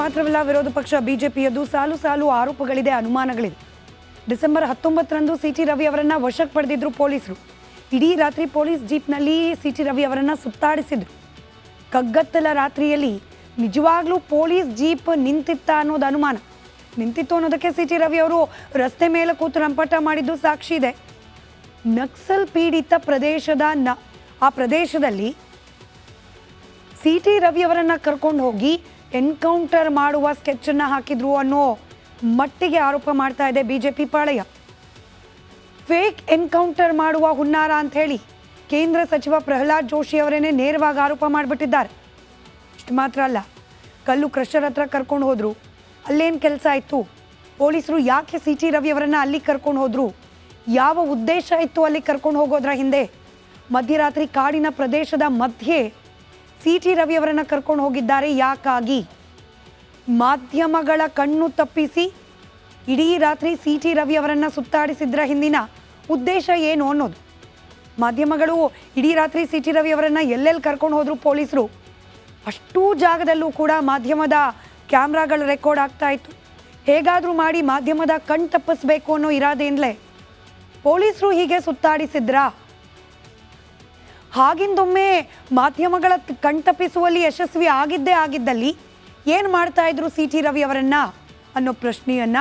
ಮಾತ್ರವಲ್ಲ ವಿರೋಧ ಪಕ್ಷ ಬಿಜೆಪಿಯದ್ದು ಸಾಲು ಸಾಲು ಆರೋಪಗಳಿದೆ, ಅನುಮಾನಗಳಿದೆ. ಡಿಸೆಂಬರ್ 19ರಂದು ಸಿಟಿ ರವಿ ಅವರನ್ನ ವಶಕ್ಕೆ ಪಡೆದಿದ್ರು ಪೊಲೀಸರು. ಇಡೀ ರಾತ್ರಿ ಪೊಲೀಸ್ ಜೀಪ್ನಲ್ಲಿ ಸಿಟಿ ರವಿ ಅವರನ್ನ ಸುತ್ತಾಡಿಸಿದ್ರು. ಕಗ್ಗತ್ತಲ ರಾತ್ರಿಯಲ್ಲಿ ನಿಜವಾಗ್ಲೂ ಪೊಲೀಸ್ ಜೀಪ್ ನಿಂತಿತ್ತ ಅನ್ನೋದು ಅನುಮಾನ. ನಿಂತಿತ್ತು ಅನ್ನೋದಕ್ಕೆ ಸಿಟಿ ರವಿ ಅವರು ರಸ್ತೆ ಮೇಲೆ ಕೂತು ರಂಪಾಟ ಮಾಡಿದ್ದು ಸಾಕ್ಷಿ ಇದೆ. ನಕ್ಸಲ್ ಪೀಡಿತ ಆ ಪ್ರದೇಶದಲ್ಲಿ ಸಿಟಿ ರವಿ ಅವರನ್ನ ಕರ್ಕೊಂಡು ಹೋಗಿ ಎನ್ಕೌಂಟರ್ ಮಾಡುವ ಸ್ಕೆಚ್ ಅನ್ನ ಹಾಕಿದ್ರು ಅನ್ನೋ ಮಟ್ಟಿಗೆ ಆರೋಪ ಮಾಡ್ತಾ ಇದೆ ಬಿಜೆಪಿ ಪಾಳೆಯ. ಫೇಕ್ ಎನ್ಕೌಂಟರ್ ಮಾಡುವ ಹುನ್ನಾರ ಅಂತ ಹೇಳಿ ಕೇಂದ್ರ ಸಚಿವ ಪ್ರಹ್ಲಾದ್ ಜೋಶಿ ಅವರೇನೆ ನೇರವಾಗಿ ಆರೋಪ ಮಾಡಿಬಿಟ್ಟಿದ್ದಾರೆ. ಇಷ್ಟು ಮಾತ್ರ ಅಲ್ಲ, ಕಲ್ಲು ಕ್ರಷರ್ ಹತ್ರ ಕರ್ಕೊಂಡು ಹೋದ್ರು, ಅಲ್ಲೇನು ಕೆಲಸ ಇತ್ತು, ಪೊಲೀಸರು ಯಾಕೆ ಸಿಟಿ ರವಿ ಅವರನ್ನ ಅಲ್ಲಿ ಕರ್ಕೊಂಡು ಹೋದ್ರು, ಯಾವ ಉದ್ದೇಶ ಇತ್ತು ಅಲ್ಲಿ ಕರ್ಕೊಂಡು ಹೋಗೋದ್ರ ಹಿಂದೆ, ಮಧ್ಯರಾತ್ರಿ ಕಾಡಿನ ಪ್ರದೇಶದ ಮಧ್ಯೆ ಸಿಟಿ ರವಿ ಅವರನ್ನ ಕರ್ಕೊಂಡು ಹೋಗಿದ್ದಾರೆ ಯಾಕಾಗಿ, ಮಾಧ್ಯಮಗಳ ಕಣ್ಣು ತಪ್ಪಿಸಿ ಇಡೀ ರಾತ್ರಿ ಸಿಟಿ ರವಿ ಅವರನ್ನ ಸುತ್ತಾಡಿಸಿದ್ರ ಹಿಂದಿನ ಉದ್ದೇಶ ಏನು ಅನ್ನೋದು. ಮಾಧ್ಯಮಗಳು ಇಡೀ ರಾತ್ರಿ ಸಿಟಿ ರವಿ ಅವರನ್ನ ಎಲ್ಲೆಲ್ಲಿ ಕರ್ಕೊಂಡು ಹೋದ್ರು ಪೊಲೀಸರು, ಅಷ್ಟೂ ಜಾಗದಲ್ಲೂ ಕೂಡ ಮಾಧ್ಯಮದ ಕ್ಯಾಮ್ರಾಗಳು ರೆಕಾರ್ಡ್ ಆಗ್ತಾ ಇತ್ತು. ಹೇಗಾದರೂ ಮಾಡಿ ಮಾಧ್ಯಮದ ಕಣ್ ತಪ್ಪಿಸ್ಬೇಕು ಅನ್ನೋ ಇರಾದೆಯಿಂದಲೇ ಪೊಲೀಸರು ಹೀಗೆ ಸುತ್ತಾಡಿಸಿದ್ರಾ? ಹಾಗಿಂದೊಮ್ಮೆ ಮಾಧ್ಯಮಗಳ ಕಣ್ತಪ್ಪಿಸುವಲ್ಲಿ ಯಶಸ್ವಿ ಆಗಿದ್ದಲ್ಲಿ ಏನು ಮಾಡ್ತಾ ಇದ್ರು ಸಿಟಿ ರವಿ ಅವರನ್ನ ಅನ್ನೋ ಪ್ರಶ್ನೆಯನ್ನ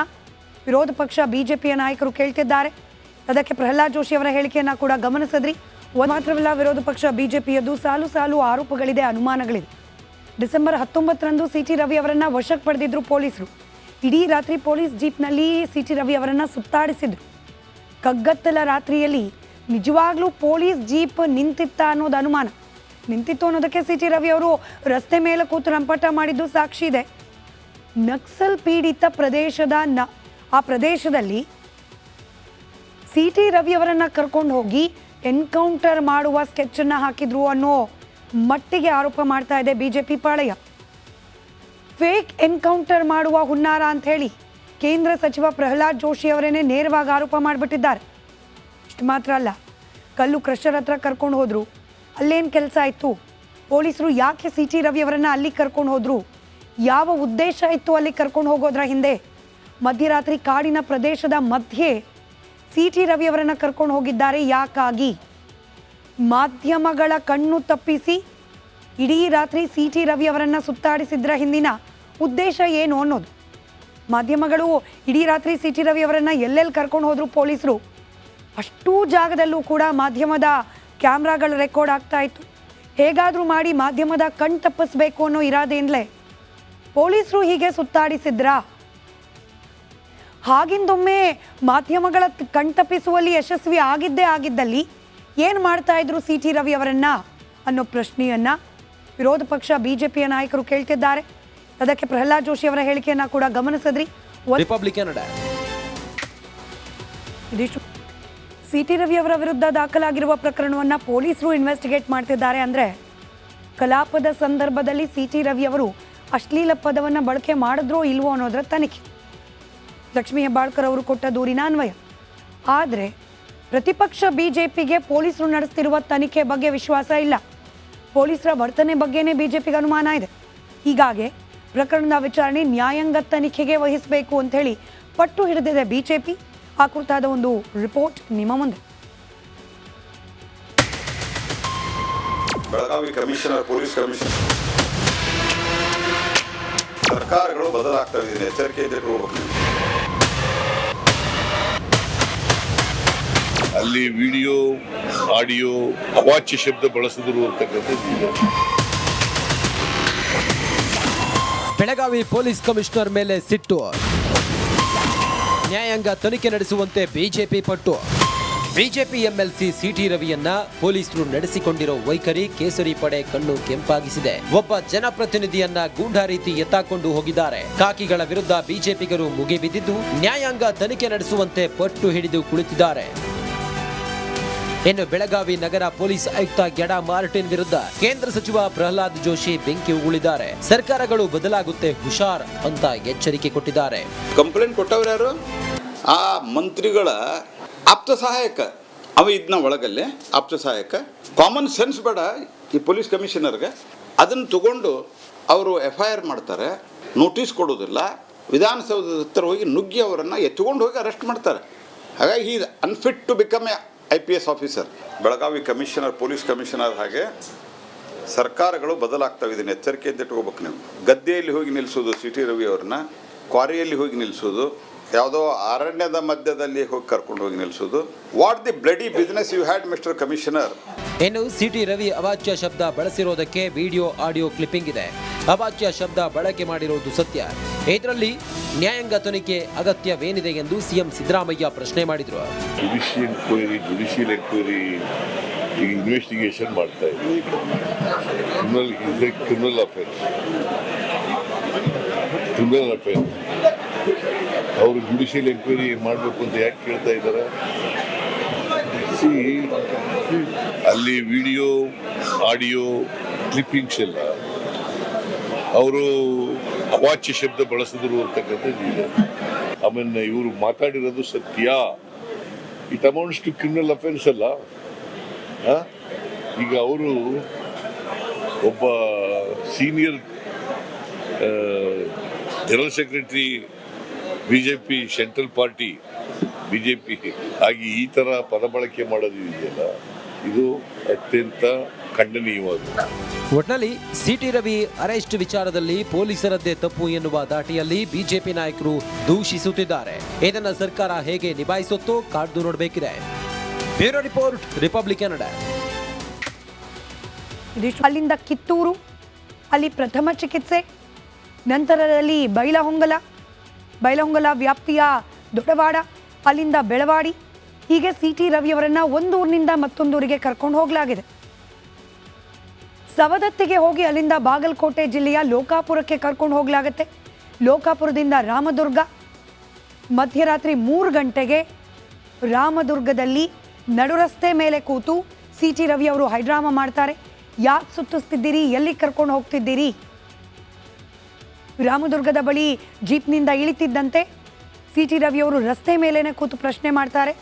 ವಿರೋಧ ಪಕ್ಷ ಬಿಜೆಪಿಯ ನಾಯಕರು ಕೇಳ್ತಿದ್ದಾರೆ. ಅದಕ್ಕೆ ಪ್ರಹ್ಲಾದ್ ಜೋಶಿ ಅವರ ಹೇಳಿಕೆಯನ್ನ ಕೂಡ ಗಮನಿಸಿದ್ರಿ. ಮಾತ್ರವಲ್ಲ ವಿರೋಧ ಪಕ್ಷ ಬಿಜೆಪಿಯದ್ದು ಸಾಲು ಸಾಲು ಆರೋಪಗಳಿದೆ, ಅನುಮಾನಗಳಿದೆ. ಡಿಸೆಂಬರ್ 19ರಂದು ಸಿಟಿ ರವಿ ಅವರನ್ನ ವಶಕ್ಕೆ ಪಡೆದಿದ್ರು ಪೊಲೀಸರು. ಇಡೀ ರಾತ್ರಿ ಪೊಲೀಸ್ ಜೀಪ್ನಲ್ಲಿ ಸಿಟಿ ರವಿ ಅವರನ್ನ ಸುತ್ತಾಡಿಸಿದ್ರು. ಕಗ್ಗತ್ತಲ ರಾತ್ರಿಯಲ್ಲಿ ನಿಜವಾಗ್ಲೂ ಪೊಲೀಸ್ ಜೀಪ್ ನಿಂತಿತ್ತ ಅನ್ನೋದು ಅನುಮಾನ. ನಿಂತಿತ್ತು ಅನ್ನೋದಕ್ಕೆ ಸಿಟಿ ರವಿ ಅವರು ರಸ್ತೆ ಮೇಲೆ ಕೂತು ರಂಪಾಟ ಮಾಡಿದ್ದು ಸಾಕ್ಷಿ ಇದೆ. ನಕ್ಸಲ್ ಪೀಡಿತ ಆ ಪ್ರದೇಶದಲ್ಲಿ ಸಿಟಿ ರವಿ ಅವರನ್ನ ಕರ್ಕೊಂಡು ಹೋಗಿ ಎನ್ಕೌಂಟರ್ ಮಾಡುವ ಸ್ಕೆಚ್ ಅನ್ನ ಹಾಕಿದ್ರು ಅನ್ನೋ ಮಟ್ಟಿಗೆ ಆರೋಪ ಮಾಡ್ತಾ ಇದೆ ಬಿಜೆಪಿ ಪಾಳೆಯ. ಫೇಕ್ ಎನ್ಕೌಂಟರ್ ಮಾಡುವ ಹುನ್ನಾರ ಅಂತ ಹೇಳಿ ಕೇಂದ್ರ ಸಚಿವ ಪ್ರಹ್ಲಾದ್ ಜೋಶಿ ಅವರೇನೆ ನೇರವಾಗಿ ಆರೋಪ ಮಾಡಿಬಿಟ್ಟಿದ್ದಾರೆ. ಇಷ್ಟು ಮಾತ್ರ ಅಲ್ಲ, ಕಲ್ಲು ಕ್ರಷರ್ ಹತ್ರ ಕರ್ಕೊಂಡು ಹೋದ್ರು, ಅಲ್ಲೇನು ಕೆಲಸ ಇತ್ತು, ಪೊಲೀಸರು ಯಾಕೆ ಸಿಟಿ ರವಿ ಅವರನ್ನ ಅಲ್ಲಿ ಕರ್ಕೊಂಡು ಹೋದ್ರು, ಯಾವ ಉದ್ದೇಶ ಇತ್ತು ಅಲ್ಲಿ ಕರ್ಕೊಂಡು ಹೋಗೋದ್ರ ಹಿಂದೆ, ಮಧ್ಯರಾತ್ರಿ ಕಾಡಿನ ಪ್ರದೇಶದ ಮಧ್ಯೆ ಸಿಟಿ ರವಿ ಅವರನ್ನ ಕರ್ಕೊಂಡು ಹೋಗಿದ್ದಾರೆ ಯಾಕಾಗಿ, ಮಾಧ್ಯಮಗಳ ಕಣ್ಣು ತಪ್ಪಿಸಿ ಇಡೀ ರಾತ್ರಿ ಸಿಟಿ ರವಿ ಅವರನ್ನ ಸುತ್ತಾಡಿಸಿದ್ರ ಹಿಂದಿನ ಉದ್ದೇಶ ಏನು ಅನ್ನೋದು. ಮಾಧ್ಯಮಗಳು ಇಡೀ ರಾತ್ರಿ ಸಿಟಿ ರವಿ ಅವರನ್ನ ಎಲ್ಲೆಲ್ಲಿ ಕರ್ಕೊಂಡು ಹೋದ್ರು ಪೊಲೀಸರು, ಅಷ್ಟೂ ಜಾಗದಲ್ಲೂ ಕೂಡ ಮಾಧ್ಯಮದ ಕ್ಯಾಮ್ರಾಗಳು ರೆಕಾರ್ಡ್ ಆಗ್ತಾ ಇತ್ತು. ಹೇಗಾದರೂ ಮಾಡಿ ಮಾಧ್ಯಮದ ಕಣ್ ತಪ್ಪಿಸ್ಬೇಕು ಅನ್ನೋ ಇರಾದೆಯಿಂದಲೇ ಪೊಲೀಸರು ಹೀಗೆ ಸುತ್ತಾಡಿಸಿದ್ರಾ? ಹಾಗಿಂದೊಮ್ಮೆ ಮಾಧ್ಯಮಗಳ ಕಣ್ ತಪ್ಪಿಸುವಲ್ಲಿ ಯಶಸ್ವಿ ಆಗಿದ್ದಲ್ಲಿ ಏನು ಮಾಡ್ತಾ ಇದ್ರು ಸಿಟಿ ರವಿ ಅವರನ್ನ ಅನ್ನೋ ಪ್ರಶ್ನೆಯನ್ನ ವಿರೋಧ ಪಕ್ಷ ಬಿಜೆಪಿಯ ನಾಯಕರು ಕೇಳ್ತಿದ್ದಾರೆ. ಅದಕ್ಕೆ ಪ್ರಹ್ಲಾದ್ ಜೋಶಿ ಅವರ ಹೇಳಿಕೆಯನ್ನ ಕೂಡ ಗಮನಿಸಿದ್ರಿ. ಸಿಟಿ ರವಿ ಅವರ ವಿರುದ್ಧ ದಾಖಲಾಗಿರುವ ಪ್ರಕರಣವನ್ನು ಪೊಲೀಸರು ಇನ್ವೆಸ್ಟಿಗೇಟ್ ಮಾಡ್ತಿದ್ದಾರೆ. ಅಂದರೆ ಕಲಾಪದ ಸಂದರ್ಭದಲ್ಲಿ ಸಿಟಿ ರವಿ ಅವರು ಅಶ್ಲೀಲ ಪದವನ್ನು ಬಳಕೆ ಮಾಡಿದ್ರೋ ಇಲ್ವೋ ಅನ್ನೋದರ ತನಿಖೆ. ಲಕ್ಷ್ಮೀ ಹೆಬ್ಬಾಳ್ಕರ್ ಅವರು ಕೊಟ್ಟ ದೂರಿನ ಅನ್ವಯ. ಆದರೆ ಪ್ರತಿಪಕ್ಷ ಬಿಜೆಪಿಗೆ ಪೊಲೀಸರು ನಡೆಸ್ತಿರುವ ತನಿಖೆ ಬಗ್ಗೆ ವಿಶ್ವಾಸ ಇಲ್ಲ. ಪೊಲೀಸರ ವರ್ತನೆ ಬಗ್ಗೆನೇ ಬಿಜೆಪಿಗೆ ಅನುಮಾನ ಇದೆ. ಹೀಗಾಗಿ ಪ್ರಕರಣದ ವಿಚಾರಣೆ ನ್ಯಾಯಾಂಗ ತನಿಖೆಗೆ ವಹಿಸಬೇಕು ಅಂತ ಹೇಳಿ ಪಟ್ಟು ಹಿಡಿದಿದೆ ಬಿಜೆಪಿ. ಆ ಕುರಿತಾದ ಒಂದು ರಿಪೋರ್ಟ್ ನಿಮ್ಮ ಮುಂದೆ. ಬೆಳಗಾವಿ ಕಮಿಷನರ್, ಪೊಲೀಸ್ ಕಮಿಷನರ್, ಸರ್ಕಾರಗಳು ಬದಲಾಗ್ತವೆ, ಎಚ್ಚರಿಕೆಯಿಂದ ಇರಬೇಕು. ಅಲ್ಲಿ ವಿಡಿಯೋ, ಆಡಿಯೋ, ಅವಾಚ್ಯ ಶಬ್ದ ಬಳಸಿದ್ರು ಅಂತಕ್ಕಂಥದ್ದು. ಬೆಳಗಾವಿ ಪೊಲೀಸ್ ಕಮಿಷನರ್ ಮೇಲೆ ಸಿಟ್ಟು, ನ್ಯಾಯಾಂಗ ತನಿಖೆ ನಡೆಸುವಂತೆ ಬಿಜೆಪಿ ಪಟ್ಟು. ಬಿಜೆಪಿ ಎಂಎಲ್ಸಿ ಸಿಟಿ ರವಿಯನ್ನ ಪೊಲೀಸರು ನಡೆಸಿಕೊಂಡಿರೋ ವೈಖರಿ ಕೇಸರಿ ಪಡೆ ಕಣ್ಣು ಕೆಂಪಾಗಿಸಿದೆ. ಒಬ್ಬ ಜನಪ್ರತಿನಿಧಿಯನ್ನ ಗೂಂಡಾ ರೀತಿ ಎತ್ತಾಕೊಂಡು ಹೋಗಿದ್ದಾರೆ. ಕಾಕಿಗಳ ವಿರುದ್ಧ ಬಿಜೆಪಿಗರು ಮುಗಿಬಿದ್ದಿದ್ದು ನ್ಯಾಯಾಂಗ ತನಿಖೆ ನಡೆಸುವಂತೆ ಪಟ್ಟು ಹಿಡಿದು ಕುಳಿತಿದ್ದಾರೆ. ಇನ್ನು ಬೆಳಗಾವಿ ನಗರ ಪೊಲೀಸ್ ಆಯುಕ್ತ ಗೆಡಾ ಮಾರ್ಟಿನ್ ವಿರುದ್ಧ ಕೇಂದ್ರ ಸಚಿವ ಪ್ರಹ್ಲಾದ್ ಜೋಶಿ ಬೆಂಕಿ ಉಗುಳಿದ್ದಾರೆ. ಸರ್ಕಾರಗಳು ಬದಲಾಗುತ್ತೆ, ಹುಷಾರ್ ಅಂತ ಎಚ್ಚರಿಕೆ ಕೊಟ್ಟಿದ್ದಾರೆ. ಕಂಪ್ಲೇಂಟ್ ಕೊಟ್ಟವ್ರು ಯಾರು? ಆ ಮಂತ್ರಿಗಳ ಆಪ್ತ ಸಹಾಯಕ ಅವ ಇದನ್ನ ಒಳಗಲ್ಲೇ ಆಪ್ತ ಸಹಾಯಕ. ಕಾಮನ್ ಸೆನ್ಸ್ ಬೇಡ ಈ ಪೊಲೀಸ್ ಕಮಿಷನರ್ಗೆ. ಅದನ್ನು ತಗೊಂಡು ಅವರು FIR ಮಾಡ್ತಾರೆ. ನೋಟಿಸ್ ಕೊಡೋದಿಲ್ಲ, ವಿಧಾನಸೌಧದ ಹತ್ರ ಹೋಗಿ ನುಗ್ಗಿ ಅವರನ್ನು ಎತ್ಕೊಂಡು ಹೋಗಿ ಅರೆಸ್ಟ್ ಮಾಡ್ತಾರೆ. ಹಾಗಾಗಿ is unfit to become a IPS officer. Belagavi commissioner, police commissioner ಹಾಗೆ ಸರ್ಕಾರಗಳು ಬದಲಾಗ್ತವೆ. ಇದನ್ನು ಎಚ್ಚರಿಕೆಯಿಂದ ಇಟ್ಕೋಬೇಕು ನೀವು. ಗದ್ದೆಯಲ್ಲಿ ಹೋಗಿ ನಿಲ್ಲಿಸೋದು CT ರವಿ ಅವ್ರನ್ನ, ಕ್ವಾರಿಯಲ್ಲಿ ಹೋಗಿ ನಿಲ್ಲಿಸೋದು, ಯಾವುದೋ ಅರಣ್ಯದ ಮಧ್ಯದಲ್ಲಿ ಹೋಗಿ ಕರ್ಕೊಂಡು ಹೋಗಿ ನಿಲ್ಲಿಸೋದು. What the bloody business you had mister commissioner. ಇನ್ನು CT ರವಿ ಅವಾಚ್ಯ ಶಬ್ದ ಬಳಸಿರೋದಕ್ಕೆ ವಿಡಿಯೋ ಆಡಿಯೋ ಕ್ಲಿಪ್ಪಿಂಗ್ ಇದೆ. ಅವಾಚ್ಯ ಶಬ್ದ ಬಳಕೆ ಮಾಡಿರೋದು ಸತ್ಯ. ಇದರಲ್ಲಿ ನ್ಯಾಯಾಂಗ ತನಿಖೆ ಅಗತ್ಯವೇನಿದೆ ಎಂದು CM ಸಿದ್ದರಾಮಯ್ಯ ಪ್ರಶ್ನೆ ಮಾಡಿದರು. ಜುಡಿಷಿಯಲ್ ಎಂಕ್ವೈರಿ ಈಗ ಇನ್ವೆಸ್ಟಿಗೇಷನ್ ಮಾಡ್ತಾ ಇದ್ದೀವಿ. ಕ್ರಿಮಿನಲ್ ಅಫೇರ್ ಅವರು ಜುಡಿಷಿಯಲ್ ಎಂಕ್ವೈರಿ ಮಾಡಬೇಕು ಅಂತ ಯಾಕೆ ಕೇಳ್ತಾ ಇದ್ದಾರೆ? ಅಲ್ಲಿ ವಿಡಿಯೋ ಆಡಿಯೋ ಕ್ಲಿಪ್ಪಿಂಗ್ಸ್ ಎಲ್ಲ ಅವರು ಅವಾಚ್ಯ ಶಬ್ದ ಬಳಸಿದ್ರು ಅಂತಕ್ಕಂಥದ್ದು ಇದೆ. ಆಮೇಲೆ ಇವರು ಮಾತಾಡಿರೋದು ಸತ್ಯ. It amounts to criminal offence ಅಲ್ಲ. ಈಗ ಅವರು ಒಬ್ಬ senior general secretary BJP central party BJP ಆಗಿ ಈ ಥರ ಪದ ಬಳಕೆ ಮಾಡೋದು ಇದೆಯಲ್ಲ, ಇದು ಅತ್ಯಂತ ಖಂಡನೀಯವಾಗಿದೆ. ಒಟ್ನಲ್ಲಿ CT ರವಿ ಅರೆಸ್ಟ್ ವಿಚಾರದಲ್ಲಿ ಪೊಲೀಸರದ್ದೇ ತಪ್ಪು ಎನ್ನುವ ದಾಟಿಯಲ್ಲಿ ಬಿಜೆಪಿ ನಾಯಕರು ದೂಷಿಸುತ್ತಿದ್ದಾರೆ. ಇದನ್ನ ಸರ್ಕಾರ ಹೇಗೆ ನಿಭಾಯಿಸುತ್ತೋ ಕಾದು ನೋಡಬೇಕಿದೆ. Bureau report, Republic Kannada. ಅಲ್ಲಿಂದ ಕಿತ್ತೂರು, ಅಲ್ಲಿ ಪ್ರಥಮ ಚಿಕಿತ್ಸೆ, ನಂತರದಲ್ಲಿ ಬೈಲಹೊಂಗಲ ವ್ಯಾಪ್ತಿಯ ದೊಡ್ಡವಾಡ, ಅಲ್ಲಿಂದ ಬೆಳವಾಡಿ, ಹೀಗೆ CT ರವಿಯವರನ್ನ ಒಂದು ಊರಿನಿಂದ ಮತ್ತೊಂದೂರಿಗೆ ಕರ್ಕೊಂಡು ಹೋಗಲಾಗಿದೆ. ಸವದತ್ತಿಗೆ ಹೋಗಿ ಅಲ್ಲಿಂದ ಬಾಗಲಕೋಟೆ ಜಿಲ್ಲೆಯ ಲೋಕಾಪುರಕ್ಕೆ ಕರ್ಕೊಂಡು ಹೋಗಲಾಗುತ್ತೆ. ಲೋಕಾಪುರದಿಂದ ರಾಮದುರ್ಗ, ಮಧ್ಯರಾತ್ರಿ 3 ಗಂಟೆಗೆ ರಾಮದುರ್ಗದಲ್ಲಿ ನಡುರಸ್ತೆ ಮೇಲೆ ಕೂತು CT ರವಿ ಅವರು ಹೈಡ್ರಾಮಾ ಮಾಡ್ತಾರೆ. ಯಾಕೆ ಸುತ್ತಿಸ್ತಿದ್ದೀರಿ, ಎಲ್ಲಿ ಕರ್ಕೊಂಡು ಹೋಗ್ತಿದ್ದೀರಿ? ರಾಮದುರ್ಗದ ಬಳಿ ಜೀಪ್ನಿಂದ ಇಳಿತಿದ್ದಂತೆ CT ರವಿಯವರು ರಸ್ತೆ ಮೇಲೇನೆ ಕೂತು ಪ್ರಶ್ನೆ ಮಾಡ್ತಾರೆ.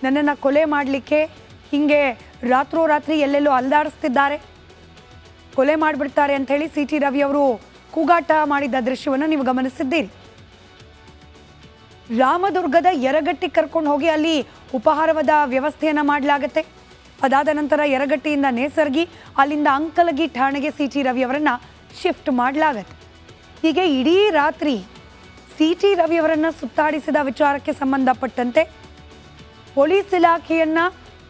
ನನ್ನನ್ನು ಕೊಲೆ ಮಾಡಲಿಕ್ಕೆ ಹೀಗೆ ರಾತ್ರೋರಾತ್ರಿ ಎಲ್ಲೆಲ್ಲೋ ಅಲ್ದಾಡಿಸ್ತಿದ್ದಾರೆ, ಕೊಲೆ ಮಾಡಿಬಿಡ್ತಾರೆ ಅಂಥೇಳಿ CT ರವಿಯವರು ಕೂಗಾಟ ಮಾಡಿದ ದೃಶ್ಯವನ್ನು ನೀವು ಗಮನಿಸಿದ್ದೀರಿ. ರಾಮದುರ್ಗದ ಯರಗಟ್ಟಿ ಕರ್ಕೊಂಡು ಹೋಗಿ ಅಲ್ಲಿ ಉಪಹಾರದ ವ್ಯವಸ್ಥೆಯನ್ನು ಮಾಡಲಾಗುತ್ತೆ. ಅದಾದ ನಂತರ ಯರಗಟ್ಟಿಯಿಂದ ನೇಸರ್ಗಿ, ಅಲ್ಲಿಂದ ಅಂಕಲಗಿ ಠಾಣೆಗೆ CT ರವಿಯವರನ್ನು ಶಿಫ್ಟ್ ಮಾಡಲಾಗತ್ತೆ. ಹೀಗೆ ಇಡೀ ರಾತ್ರಿ CT ರವಿಯವರನ್ನು ಸುತ್ತಾಡಿಸಿದ ವಿಚಾರಕ್ಕೆ ಸಂಬಂಧಪಟ್ಟಂತೆ ಪೊಲೀಸ್ ಇಲಾಖೆಯನ್ನು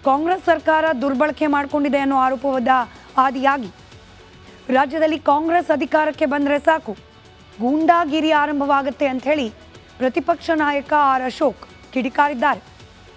ಕಾಂಗ್ರೆಸ್ ಸರ್ಕಾರ ದುರ್ಬಳಕೆ ಮಾಡಿಕೊಂಡಿದೆ ಅನ್ನೋ ಆರೋಪವಾದ ಆದಿಯಾಗಿ ರಾಜ್ಯದಲ್ಲಿ ಕಾಂಗ್ರೆಸ್ ಅಧಿಕಾರಕ್ಕೆ ಬಂದರೆ ಸಾಕು, ಗೂಂಡಾಗಿರಿ ಆರಂಭವಾಗುತ್ತೆ ಅಂಥೇಳಿ ಪ್ರತಿಪಕ್ಷ ನಾಯಕ R. ಅಶೋಕ್ ಕಿಡಿಕಾರಿದ್ದಾರೆ.